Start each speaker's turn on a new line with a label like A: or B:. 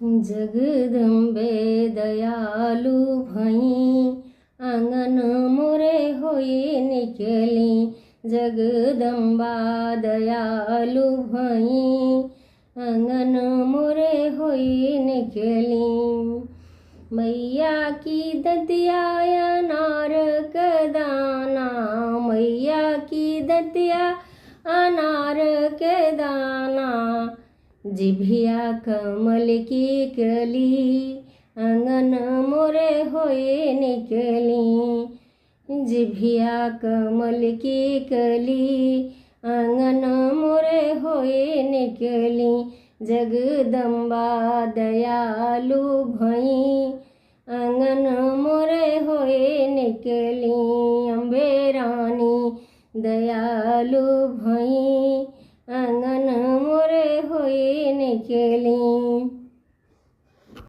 A: जगदम्बे दयालु भई आंगन मोरे होई निकली। जगदम्बा दयालु भई आंगन मोरे होई निकली। मैया की दतिया अनार का दाना, मैया की दतिया अनार के दाना। जिभिया कमल की कली आंगन मोरे होए निकली। जिभिया कमल की कली आंगन मोरे होए निकली। जगदम्बा दयालु भई आंगन मोरे होए निकली। अम्बे रानी दयालु भई आंगन मोरे होए निकली।